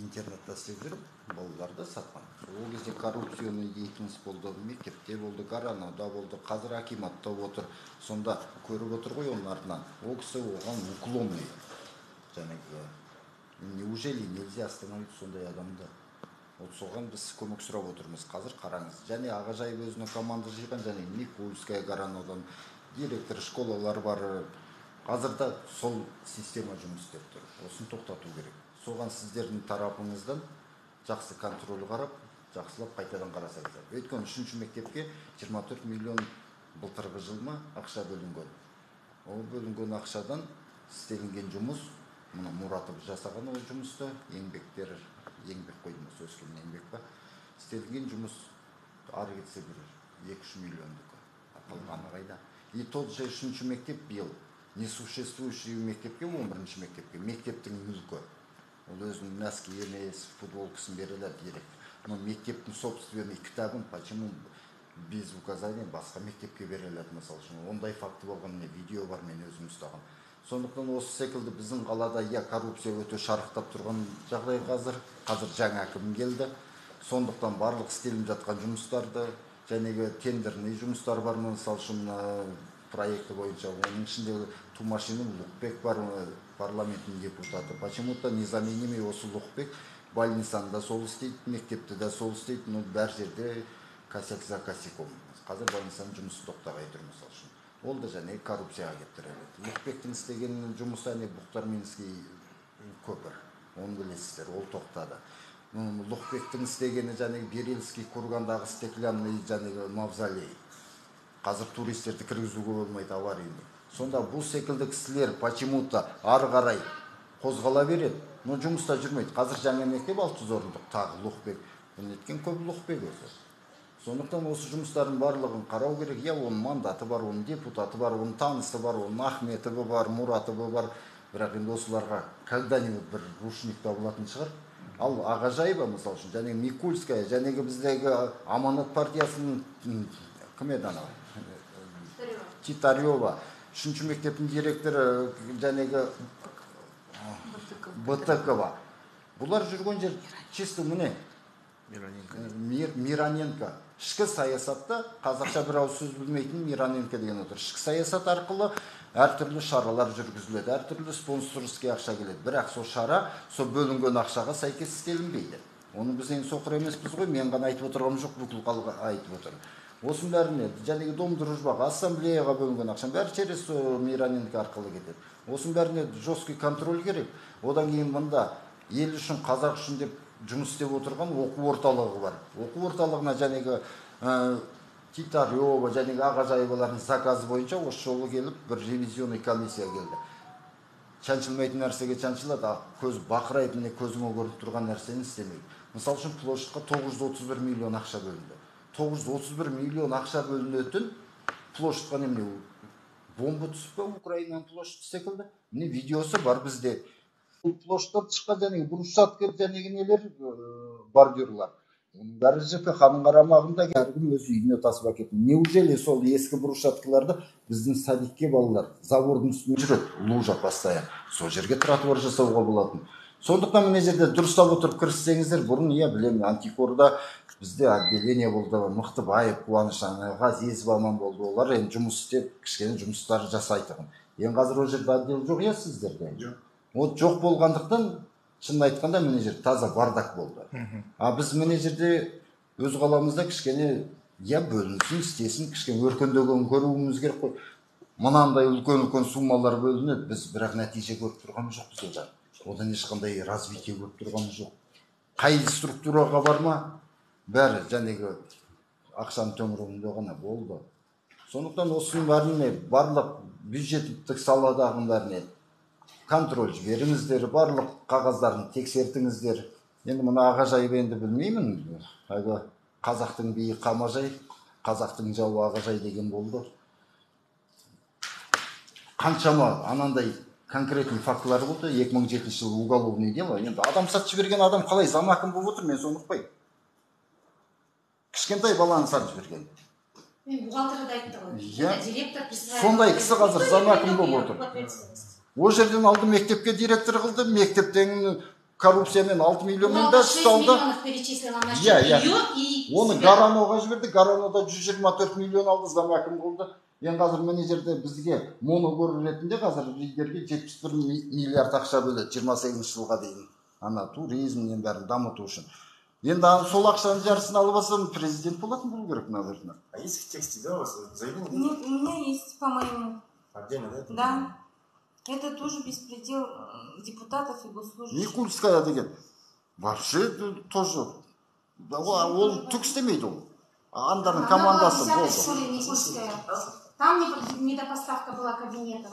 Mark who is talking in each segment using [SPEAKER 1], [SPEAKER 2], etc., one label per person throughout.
[SPEAKER 1] интернетте істеп жүріп, балаларды сатқан. Ол кезде коррупционный деятельность болды, мектепте болды, Гарановда болды, қазір акиматта отыр. Сонда көріп отыр ғой оның артынан. Ол кісі оған уклонный. Неужели нельзя остановить сондай адамды? Вот соған біз көмек сұрап отырмыз. Қазір қараңыз. Және Ағажайып өзіне команда жиған, және Никольская, Гарановдан директор школалар бар. Қазірда сол система жұмыс істеп тұр. Осын тоқтату керек. Соған сіздердің тарапыңыздан жақсы контроль қарап, жақсылап қайтадан қарасаңыздар. Өйткені 3-ші мектепке 24 миллион былтырғы жылма ақша бөлінген. Ол бөлінген ақшадан істелінген жұмыс, мұны Мұратов жасаған ол жұмысты, еңбек қойдыңыз, өскелін еңбек ба, істелінген жұмыс ары кетсе бір 2-3 миллиондық. Қалғаны қайда? И тот же 3-ші мектеп биыл несуществующий мектепке, 11-ші мектепке, мектептің мүлкі. Ол өзінің носки емес, футболкасын берілер директор. Но мектептің собственный кітабын почему без указания басқа мектепке беріледі, мысалы үшін. Ондай факты болған, міне видео бар, мен өзім ұстаған. Сондықтан осы секілді біздің қалада коррупция өте шарықтап тұрған жағдай қазір жаңа әкім келді. Сондықтан барлық істеліп жатқан жұмыстарды, жәнегі тендерный жұмыстар бар, мысалы үшін проекті бойынша. Оның ішінде Тумашинин Лукбек бар, парламенттің депутаты. Почему-то незаменимый осы Лукбек больницанда сол істейді, мектепте де сол істейді, но бәр жерде косяк за косяком. Қазір больницаның жұмысы тоқтағай тұр, мысалы үшін. Ол да және коррупцияға кептіреді. Лукбектің істеген жұмысы Бұқтарменский көпір. Оны білесіздер, ол тоқтады. Лукбектің істегені және Берельский Кургандағы стеклянный және мавзолей. Қазір туристерді кіргізуге болмайды, аварийный. Сонда бұл секілді кісілер почему-то ары қарай қозғала береді, но жұмыста жүрмейді. Қазір жаңа мектеп 600 орындық тағы Лукбек. Неткен көп Лукбек өзі. Сондықтан осы жұмыстардың барлығын қарау керек. Оның мандаты бар, оның депутаты бар, оның танысы бар, оның Ахметовы бар, Мұратовы бар. Бірақ енді осыларға когда-нибудь бір рушник табылатын шығар. Ал Ағажайыба, мысалы үшін, және Никольская, және біздегі Аманат партиясының кім еді анау? Титарева, 3-ші мектептің директоры, жәнегі БТК-ва. Бұлар жүрген жер чисто міне Мироненко. Ішкі саясатта, қазақша бір ауыз сөз білмейтін Мироненко деген отыр. Ішкі саясат арқылы әртүрлі шаралар жүргізіледі, әртүрлі спонсорский ақша келеді. Бірақ сол шара, сол бөлінген ақшаға сәйкес істелінбейді. Оны біз енді соқыр емеспіз ғой, мен ғана айтып отырғаным жоқ, бүкіл халық айтып отыр. Осының бәріне, жәнегі Дом дружбаға, ассамблеяға бөлінген ақшаның бәрі через Мироненко арқылы кетеді. Осының бәріне жесткий контроль керек. Одан кейін мында ел үшін, қазақ үшін деп жұмыс істеп отырған оқу орталығы бар. Оқу орталығына жәнегі Титарева, жәнегі Ағажайыбалардың заказы бойынша осы жолы келіп, бір ревизионный комиссия келді. Чаншылмайтын нәрсеге чаншылады, көз бақырайды, міне көзіңе көрініп тұрған нәрсені істемейді. Мысалы үшін площадьқа 931 миллион ақша бөлінді. 931 миллион ақша бөлінетін площадьқа немене бомба түсіп па, Украинаның площадь секілді. Міне видеосы бар бізде. Площадьтан шыққан жәнегі брусчатка жәнегі нелер бордюрлар. Бәрі ЖКХ-ның қарамағында әркім өз үйіне тасып әкетті. Неужели сол ескі брусчаткаларды біздің садикке балалар заводың үстінде жүреді, лужа постоянно. Сол жерге тротуар жасауға болатын. Сондықтан мына жерде дұрыстап отырып кіріссеңіздер, бұрын білемін, Антикорда бізде отделение болды, Мықтыбаев, Қуаныш Ғазизов аман болды. Олар енді жұмыс істеп, кішкене жұмыстар жасайтын. Енді қазір ол жерде отдел жоқ сіздерде? Ол жоқ болғандықтан, шынын айтқанда мына жер таза бардак болды. Біз мына жерде өз қаламызда кішкене бөлінсін, істесін, кішкене өркендеген көруіміз керек қой. Мынандай үлкен суммалар бөлінеді, біз бірақ нәтиже көріп тұрғанымыз жоқ бізде. Одан ешқандай развитие көріп тұрғанымыз жоқ. Қай структураға барма, бәрі жәнегі ақшаның төңірегінде ғана болды. Сондықтан осының бәріне барлық бюджеттік саладағының бәріне контроль жіберіңіздер, барлық қағаздарын тексертіңіздер. Енді мұны Ағажайып енді білмеймін. Қазақтың биі Қамажай, қазақтың жауы Ағажай деген болды. Қаншама анандай конкретный фактылар болды. 2007 жылы уголовный дело. Енді адам сатып жіберген адам қалай зам әкім болып отыр, мен соны ұқпай. Кішкентай баланы сатып жіберген.
[SPEAKER 2] Мен бухгалтерді айтты ғой.
[SPEAKER 1] Сондай кісі қазір зам әкім болып отыр. О жерден алды мектепке директор қылды, мектептен коррупциямен 6 миллионмен да
[SPEAKER 2] 6
[SPEAKER 1] ұсталды.
[SPEAKER 2] миллионов перечислила на счет ее и
[SPEAKER 1] Оны
[SPEAKER 2] себя.
[SPEAKER 1] Гарановға жіберді, Гарановда 124 миллион алды, зам әкім болды. Енді қазір менеджерде бізге моногор ретінде қазір лидерге 71 миллиард ақша бөледі 28 жылға дейін. Ана туризмнен бәрін дамыту үшін. Енді сол ақшаның жарысын алып алсам, президент болатын болу керек, наверное.
[SPEAKER 3] А есть в тексте, да, у вас заявление?
[SPEAKER 4] Нет, у меня есть, по-моему.
[SPEAKER 3] Отдельно, да?
[SPEAKER 4] Да. Это тоже беспредел депутатов и госслужащих.
[SPEAKER 1] Никульская деген. Вообще тоже. Ол түк істемейді ол. Андардың командасы
[SPEAKER 2] Она была в 10-й
[SPEAKER 1] болды.
[SPEAKER 2] школе Никольская. Там недопоставка была кабинетов.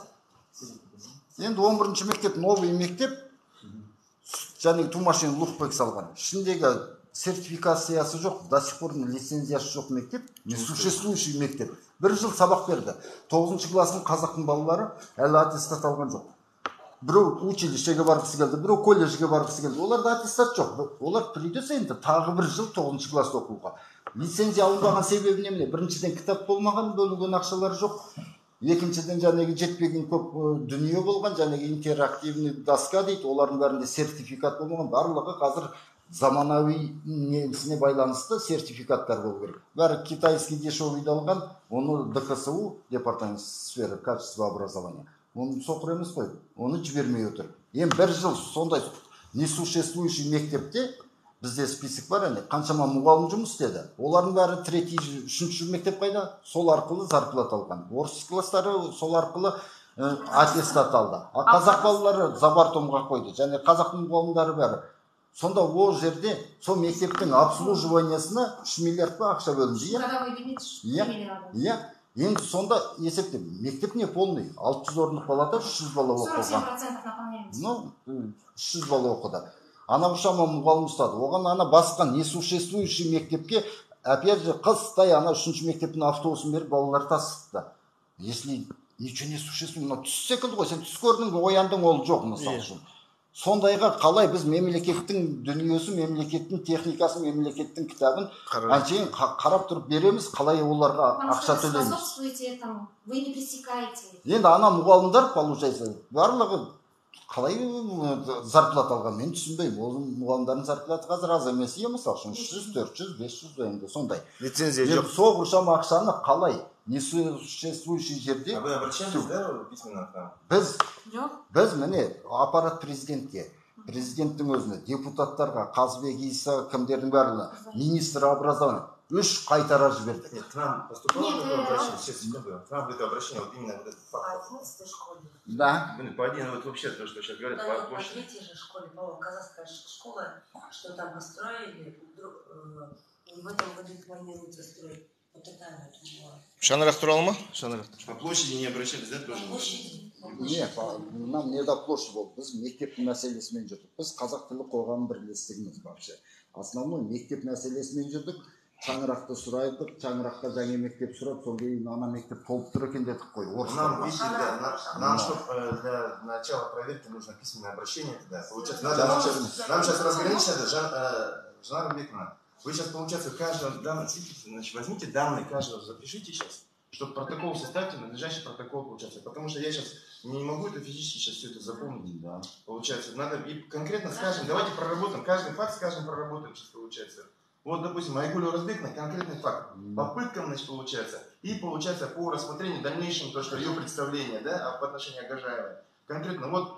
[SPEAKER 1] Енді 11-ші мектеп, новый мектеп, және Тумашин Лухбек салған. Ішіндегі сертификациясы жоқ, до сих пор лицензиясы жоқ мектеп, несуществующий мектеп. Бір жыл сабақ берді. 9-шы класстың қазақтың балалары әлі аттестат алған жоқ. Біреу училищеге барғысы келді, біреу колледжге барғысы келді. Оларда аттестат жоқ. Олар придется енді тағы бір жыл 9-шы класста оқуға. Лицензия алынбаған себебі немене? Біріншіден кітап болмаған, бөлінген ақшалар жоқ. Екіншіден жәнегі жетпеген көп дүние болған, жәнегі интерактивный доска дейді, олардың бәрінде сертификат болмаған, барлығы қазір заманауи несіне байланысты сертификаттар болу керек. Бәрі китайский дешевыйды алған, оны ДКСУ, департамент сферы качества образования, оны соқыр емес қой, оны жібермей отыр. Бір жыл сондай несуществующий мектепте бізде список бар, қаншама мұғалім жұмыс істеді. Олардың бәрі 3-3 мектеп қайда? Сол арқылы зарплат алған. Орыс класстары сол арқылы аттестат алды. Қазақ балалары забартомға қойды. Және қазақтың мұғалімдары бәрі. Сонда ол жерде сол мектептің обслуживаниясына 3 миллиард па ақша бөлінді.
[SPEAKER 2] Годовой лимит 3 миллиарда.
[SPEAKER 1] Енді сонда есепте мектеп не полный? 600 орындық балада 300 бала оқыған.
[SPEAKER 2] 47% наполняемость.
[SPEAKER 1] 300 бала оқыды. Ана ұшама мұғалым ұстады. Оған ана басқан несуществующий мектепке, опять же, қыстай ана 3-ші мектептің автобусын беріп балалар тасытты. Если ничего не существует, түс секілді ғой, сен түс көрдің, ояндың, ол жоқ мысал үшін. Сондайға қалай біз мемлекеттің дүниесі, мемлекеттің техникасы, мемлекеттің кітабын әншейін қарап тұрып береміз, қалай оларға ақша төлейміз.
[SPEAKER 2] Способствуете этому, вы не пресекаете.
[SPEAKER 1] Енді ана мұғалымдар, получается, барлығы қалай зарплат алған, мен түсінбеймін. Ол мұғалымдардың зарплаты қазір аз емес, мысал үшін 300, 400, 500 енді сондай.
[SPEAKER 3] Лицензия жоқ.
[SPEAKER 1] Сол құршам ақшаны қалай несуществующий жерде.
[SPEAKER 3] А вы обращались, да, письменно к нам?
[SPEAKER 1] Біз міне аппарат президентке, президенттің өзіне, депутаттарға, Қазбек Иса, кімдердің бәріне, министр образования 3 қайтара жібердік.
[SPEAKER 3] Нет, к нам поступало такое обращение, сейчас, секунду, к нам это обращение, вот именно вот этот факт.
[SPEAKER 5] По 11 школе.
[SPEAKER 1] Да.
[SPEAKER 3] По один, вот вообще то, что сейчас говорят,
[SPEAKER 5] Да,
[SPEAKER 3] по
[SPEAKER 5] по
[SPEAKER 3] площади.
[SPEAKER 5] 3-й же школе, по-моему, казахская школа, что там построили, вдруг, в этом году планируется строить. Вот такая вот была.
[SPEAKER 3] Шанрах туралы ма? Шанрах. По площади не обращались, да, тоже?
[SPEAKER 5] По площади.
[SPEAKER 1] Не, нам не до площади болды. Біз мектептің мәселесімен жүрдік. Біз қазақ тілі қоғам бірлестігіміз вообще. Основной мектеп мәселесімен жүрдік. Шаңырақты сұрайдық, Шаңыраққа жаңа мектеп сұрап, сол кейін ана мектеп толып тұр екен дедік қой.
[SPEAKER 3] Нам, видите, нам, чтобы для начала проверки нужно письменное обращение. Да. Получается, нам сейчас разграничить надо, Жанна Рубиковна. Вы сейчас, получается, каждого данного, значит, возьмите данные каждого, запишите сейчас, чтобы протокол составьте, надлежащий протокол получается. Потому что я сейчас не могу это физически сейчас все это запомнить. Да. Получается, надо и конкретно скажем, давайте проработаем, каждый факт скажем, проработаем сейчас получается. Вот, допустим, Айгуль Оразбековна, конкретный факт. По пыткам, значит, получается, и получается по рассмотрению дальнейшему, то, что ее представление, да, по отношению к Агажаевой. Конкретно, вот,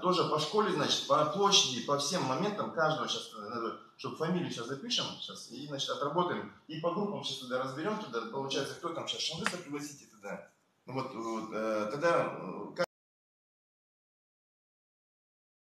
[SPEAKER 3] тоже по школе, значит, по площади, по всем моментам, каждого сейчас, чтобы фамилию сейчас запишем, сейчас, и, значит, отработаем, и по группам сейчас туда разберем, туда, получается, кто там сейчас, шансы пригласите туда. Вот, тогда